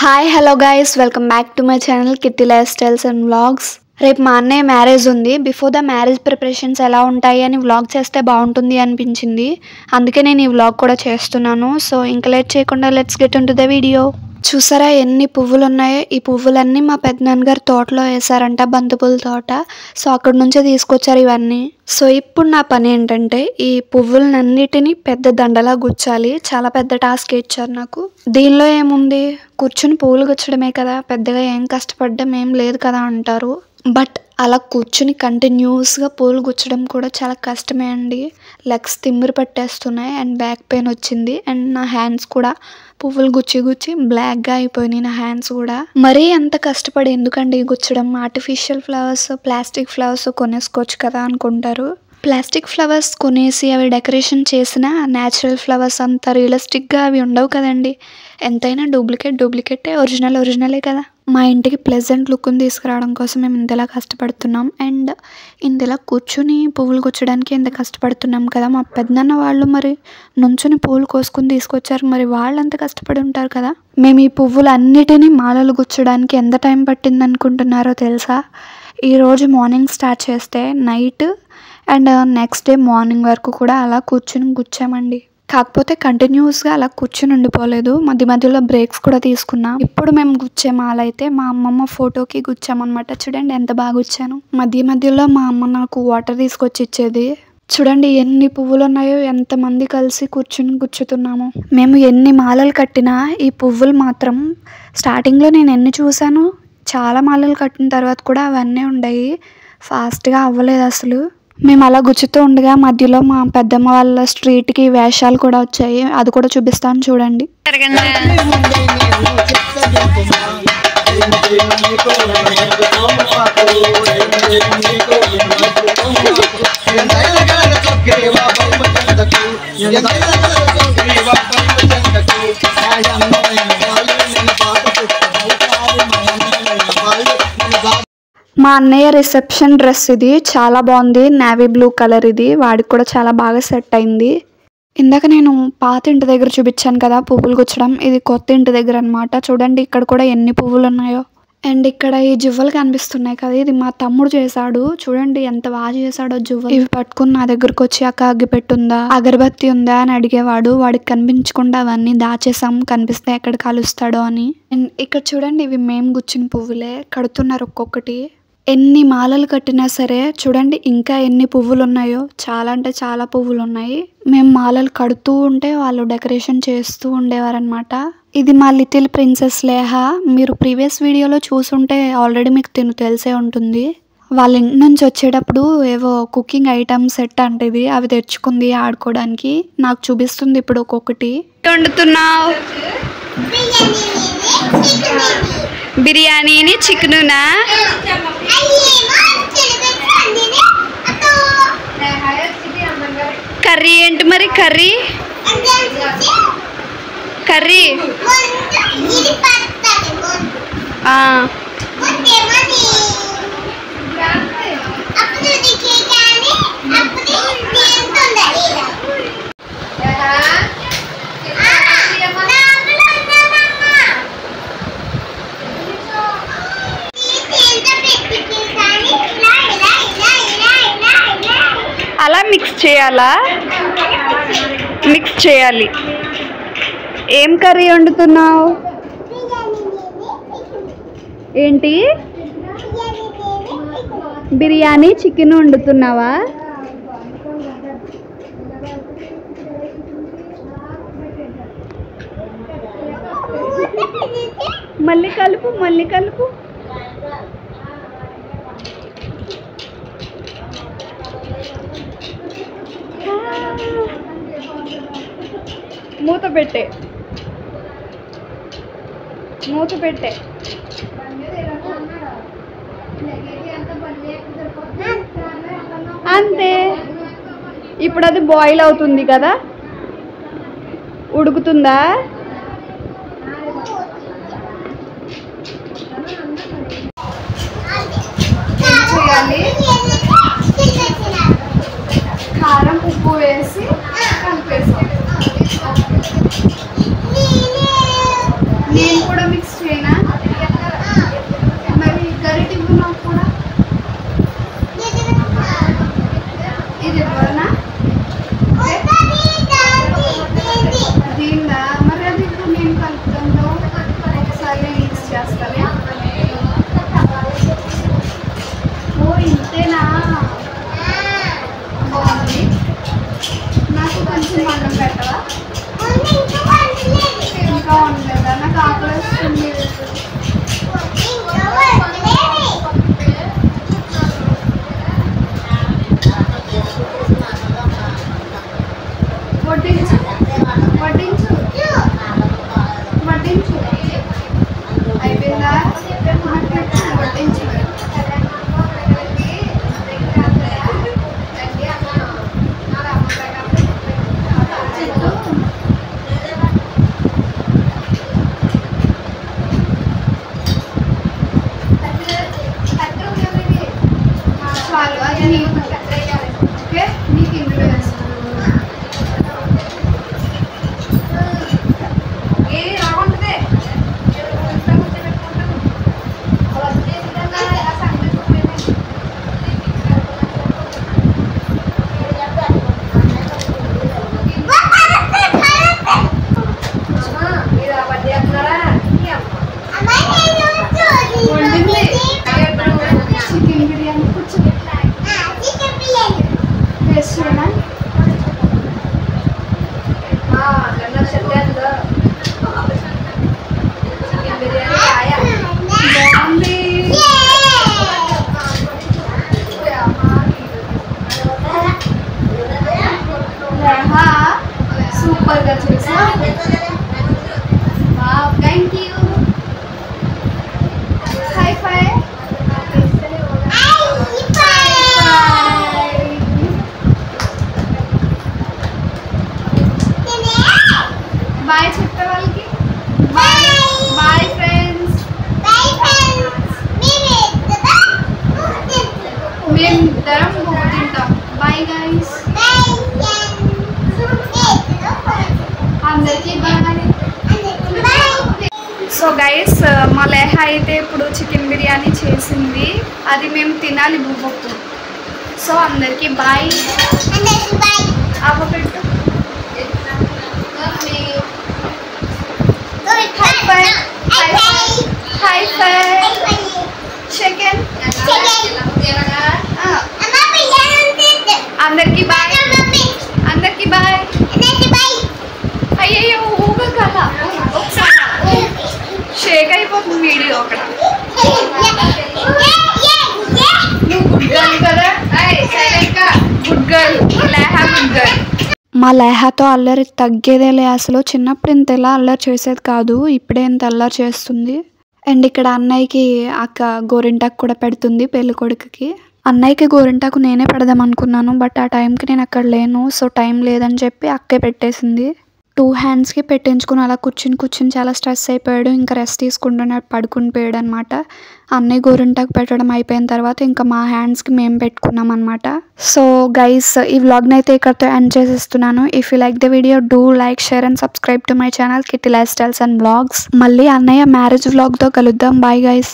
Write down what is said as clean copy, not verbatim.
Hi hello guys welcome back to my channel kitty life styles and vlogs. రేపు మా అన్నయ్య marriage ఉంది. Before the marriage preparations ఎలా ఉంటాయి అని వ్లాగ్ చేస్తే బాగుంటుంది అనిపించింది. అందుకే నేను ఈ వ్లాగ్ కూడా చేస్తున్నాను. సో ఇంకా లేట్ చేయకుండా let's get into the video. చూసారా ఎన్ని పువ్వులు ఉన్నాయో? ఈ పువ్వులన్నీ మా పెద్దనాన్నగారు తోటలో వేసారంట, బంతిపూల తోట. సో అక్కడ నుంచే తీసుకొచ్చారు ఇవన్నీ. సో ఇప్పుడు నా పని ఏంటంటే ఈ పువ్వులన్నిటిని పెద్ద దండలా గుచ్చాలి. చాలా పెద్ద టాస్క్ ఇచ్చారు నాకు. దీనిలో ఏముంది, కూర్చుని పువ్వులు గుచ్చడమే కదా, పెద్దగా ఏం కష్టపడ్డం ఏం లేదు కదా అంటారు. బట్ అలా కూర్చుని కంటిన్యూస్గా పూలు గుచ్చడం కూడా చాలా కష్టమే అండి. లెగ్స్ తిమ్మిరి పట్టేస్తున్నాయి అండ్ బ్యాక్ పెయిన్ వచ్చింది. అండ్ నా హ్యాండ్స్ కూడా పువ్వులు గుచ్చి గుచ్చి బ్లాక్గా అయిపోయినాయి నా హ్యాండ్స్ కూడా. మరీ అంత కష్టపడి ఎందుకండి గుచ్చడం? ఆర్టిఫిషియల్ ఫ్లవర్స్, ప్లాస్టిక్ ఫ్లవర్స్ కొనేసుకోవచ్చు కదా అనుకుంటారు. ప్లాస్టిక్ ఫ్లవర్స్ కొనేసి అవి డెకరేషన్ చేసిన న్యాచురల్ ఫ్లవర్స్ అంత రియలిస్టిక్గా అవి ఉండవు కదండి. ఎంతైనా డూప్లికేటే, ఒరిజినలే కదా. మా ఇంటికి ప్లెజెంట్ లుక్ని తీసుకురావడం కోసం మేము ఇంతలా కష్టపడుతున్నాం. అండ్ ఇంతలా కూర్చుని పువ్వులు గుచ్చడానికి ఎంత కష్టపడుతున్నాం కదా. మా పెద్దనాన్న వాళ్ళు మరి నుంచుని పువ్వులు కోసుకుని తీసుకొచ్చారు, మరి వాళ్ళు అంత కష్టపడి ఉంటారు కదా. మేము ఈ పువ్వులు అన్నిటినీ మాలలు గుచ్చడానికి ఎంత టైం పట్టింది అనుకుంటున్నారో తెలుసా? ఈరోజు మార్నింగ్ స్టార్ట్ చేస్తే night and next day morning వరకు కూడా అలా కూర్చుని గుచ్చామండి. కాకపోతే కంటిన్యూస్గా అలా కూర్చుని ఉండిపోలేదు, మధ్యలో బ్రేక్స్ కూడా తీసుకున్నాం. ఇప్పుడు మేము గుచ్చే మాల అయితే మా అమ్మమ్మ ఫోటోకి గుచ్చామన్నమాట. చూడండి ఎంత బాగా గుచ్చాను. మధ్యలో మా అమ్మ నాకు వాటర్ తీసుకొచ్చి ఇచ్చేది. చూడండి ఎన్ని పువ్వులు ఉన్నాయో, ఎంతమంది కలిసి కూర్చుని గుచ్చుతున్నాము. మేము ఎన్ని మాలలు కట్టినా ఈ పువ్వులు మాత్రం స్టార్టింగ్లో నేను ఎన్ని చూశాను, చాలా మాలలు కట్టిన తర్వాత కూడా అవన్నీ ఉన్నాయి. ఫాస్ట్గా అవ్వలేదు అసలు. మేము అలా గుచ్చుతూ ఉండగా మధ్యలో మా పెద్దమ్మ వాళ్ళ స్ట్రీట్కి వేషాలు కూడా వచ్చాయి. అది కూడా చూపిస్తాను చూడండి. మా అన్నయ్య రిసెప్షన్ డ్రెస్ ఇది, చాలా బాగుంది. నేవీ బ్లూ కలర్ ఇది. వాడికి కూడా చాలా బాగా సెట్ అయింది. ఇందాక నేను పాత ఇంటి దగ్గర చూపించాను కదా పువ్వులు గుచ్చడం, ఇది కొత్త ఇంటి దగ్గర అనమాట. చూడండి ఇక్కడ కూడా ఎన్ని పువ్వులు ఉన్నాయో. అండ్ ఇక్కడ ఈ జువ్వలు కనిపిస్తున్నాయి కదా, ఇది మా తమ్ముడు చేశాడు. చూడండి ఎంత బాగా చేశాడో జువ్వలు. ఇవి పట్టుకుని నా దగ్గరకు వచ్చి అక్క అగ్గిపెట్టి ఉందా, అగరబత్తి ఉందా అని అడిగేవాడు. వాడికి కనిపించకుండా అవన్నీ దాచేసాం, కనిపిస్తే ఎక్కడ కాలుస్తాడో అని. అండ్ ఇక్కడ చూడండి ఇవి మేము గుచ్చిన పువ్వులే, కడుతున్నారు ఒక్కొక్కటి. ఎన్ని మాలలు కట్టినా సరే చూడండి ఇంకా ఎన్ని పువ్వులు ఉన్నాయో. చాలా అంటే చాలా పువ్వులు ఉన్నాయి. మేము మాలలు కడుతూ ఉంటే వాళ్ళు డెకరేషన్ చేస్తూ ఉండేవారనమాట. ఇది మా లిటిల్ ప్రిన్సెస్ లేహ. మీరు ప్రీవియస్ వీడియోలో చూసుంటే ఆల్రెడీ మీకు తెలిసే ఉంటుంది. వాళ్ళ ఇంటి నుంచి వచ్చేటప్పుడు ఏవో కుకింగ్ ఐటమ్స్ సెట్ అంటే ఇది, అవి తెచ్చుకుంది ఆడుకోవడానికి. నాకు చూపిస్తుంది ఇప్పుడు ఒక్కొక్కటి. వండుతున్నావు బిర్యానీని, చికెనునా? కర్రీ ఏంటి మరి? కర్రీ అలా మిక్స్ చేయాలా? మిక్స్ చేయాలి. ఏం కర్రీ వండుతున్నావు? ఏంటి? బిర్యానీ, చికెన్ వండుతున్నావా? మళ్ళీ కలుపు. మూత పెట్టే. అంతే. ఇప్పుడు అది బాయిల్ అవుతుంది కదా, ఉడుకుతుందా? కారం ఉప్పు వేసి కలిపేసాం. నేను కూడా మిక్స్ చేయాలి. వడ్డించు వడ్డించు వడ్డించు అయిపోయిందా వడ్డించు చాలు అది నీకు ఓకే నీకు ఇందులో వేస్తాను ఏది రాకుంటుంది చికెన్ బిర్యానీ కూర్చో సూపర్ గా చేసా thank you hi five bye చెప్పే వాళ్ళకి బాయ్ ఫ్రెండ్స్ మేము ఇద్దరం తింటాం బాయ్ గైస్ అందరికీ బాయ్ సో గైస్ మా లేహ అయితే ఇప్పుడు చికెన్ బిర్యానీ చేసింది అది మేము తినాలి బువ్వకు సో అందరికీ బాయ్ అవ్వ పెట్టు హై ఫై చికెన్ అందరికీ బాయ్ అందరికీ బాయ్ అయ్యయ్యో ఊగా కదా ఒకసారి షేక్ అయిపోతుంది వీడియో అక్కడ గుడ్ గర్ల్ కదా గుడ్ గర్ల్ లేహ గుడ్ గర్ల్ మా లేహతో అల్లరి తగ్గేదేలే అసలు చిన్నప్పుడు ఇంత ఎలా అల్లరి చేసేది కాదు ఇప్పుడే ఇంత అల్లరి చేస్తుంది అండ్ ఇక్కడ అన్నయ్యకి అక్క గోరింటాకు కూడా పెడుతుంది పెళ్లి కొడుకుకి అన్నయ్యకి గోరింటాకు నేనే పెడదాం అనుకున్నాను బట్ ఆ టైంకి నేను అక్కడ లేను సో టైం లేదని చెప్పి అక్కే పెట్టేసింది 2 హ్యాండ్స్కి పెట్టించుకుని అలా కూర్చుని చాలా స్ట్రెస్ అయిపోయాడు ఇంకా రెస్ట్ తీసుకుంటూనే పడుకుని పోయాడు అనమాట అన్నయ్య గోరింటాకు పెట్టడం అయిపోయిన తర్వాత ఇంకా మా హ్యాండ్స్కి మేము పెట్టుకున్నాం అనమాట సో గైస్ ఈ వ్లాగ్ని అయితే ఇక్కడితో ఎండ్ చేసేస్తున్నాను if you like the video do like share and subscribe to my channel kitty life styles and vlogs మళ్ళీ అన్నయ్య మ్యారేజ్ వ్లాగ్తో కలుద్దాం బాయ్ గైస్